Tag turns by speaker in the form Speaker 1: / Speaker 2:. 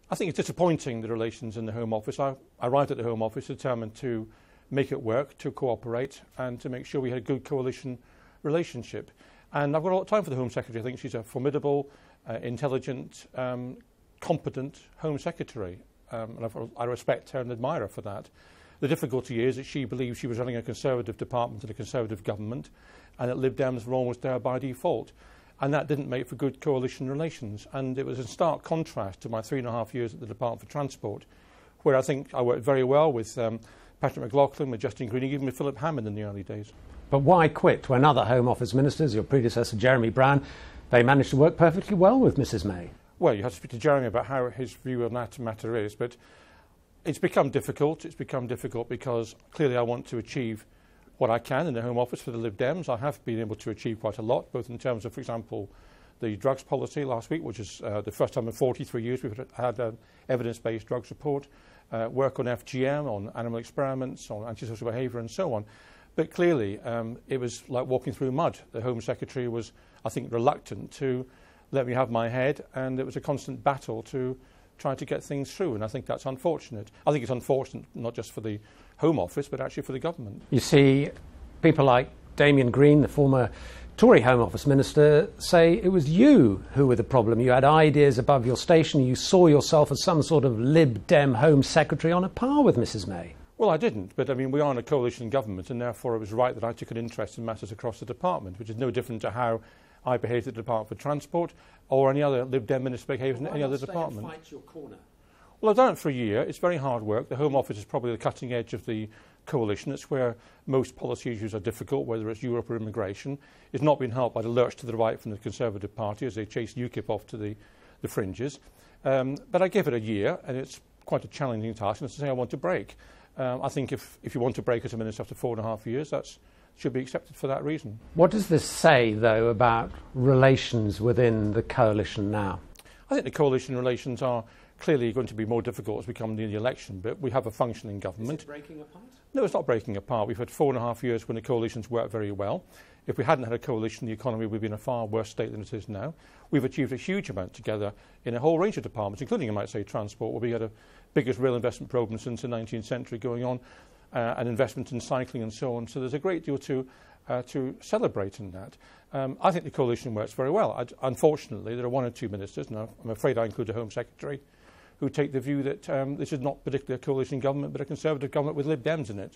Speaker 1: I think it's disappointing, the relations in the Home Office. I arrived at the Home Office determined to make it work, to cooperate and to make sure we had a good coalition relationship. And I've got a lot of time for the Home Secretary. I think she's a formidable, intelligent, competent Home Secretary. And I respect her and admire her for that. The difficulty is that she believed she was running a Conservative department in a Conservative government and that Lib Dems were almost there by default. And that didn't make for good coalition relations. And it was in stark contrast to my 3.5 years at the Department for Transport, where I think I worked very well with Patrick McLaughlin, with Justine Green, even with Philip Hammond in the early days.
Speaker 2: But why quit when other Home Office ministers, your predecessor Jeremy Browne, they managed to work perfectly well with Mrs May? Well,
Speaker 1: you have to speak to Jeremy about how his view on that matter is, but it's become difficult. It's become difficult because clearly I want to achieve what I can in the Home Office for the Lib Dems. I have been able to achieve quite a lot, both in terms of, for example, the drugs policy last week, which is the first time in 43 years we've had an evidence-based drugs report, work on FGM, on animal experiments, on antisocial behaviour and so on. But clearly it was like walking through mud. The Home Secretary was, I think, reluctant to let me have my head, and it was a constant battle to try to get things through, and I think that's unfortunate. I think it's unfortunate not just for the Home Office, but actually for the government.
Speaker 2: You see, people like Damien Green, the former Tory Home Office Minister, say it was you who were the problem. You had ideas above your station. You saw yourself as some sort of Lib Dem Home Secretary on a par with Mrs May.
Speaker 1: Well, I didn't, but I mean, we are in a coalition government, and therefore it was right that I took an interest in matters across the department, which is no different to how I behaved at the Department for Transport or any other Lib Dem minister behaves in any other department.
Speaker 2: Why not stay and fight your corner?
Speaker 1: Well, I've done it for a year. It's very hard work. The Home Office is probably the cutting edge of the coalition. It's where most policy issues are difficult, whether it's Europe or immigration. It's not been helped by the lurch to the right from the Conservative Party as they chase UKIP off to the fringes. But I give it a year, and it's quite a challenging task, and it's something I want to break. I think if you want to break as a minister after 4.5 years, that should be accepted for that reason.
Speaker 2: What does this say, though, about relations within the coalition now?
Speaker 1: I think the coalition relations are clearly going to be more difficult as we come near the election, but we have a functioning government.
Speaker 2: Is it breaking apart?
Speaker 1: No, it's not breaking apart. We've had 4.5 years when the coalition's worked very well. If we hadn't had a coalition, the economy would be in a far worse state than it is now. We've achieved a huge amount together in a whole range of departments, including, I might say, transport, where we had the biggest rail investment programme since the 19th century going on, and investment in cycling and so on. So there's a great deal to celebrate in that. I think the coalition works very well. Unfortunately, there are one or two ministers, and I'm afraid I include the Home Secretary, who take the view that this is not particularly a coalition government, but a Conservative government with Lib Dems in it.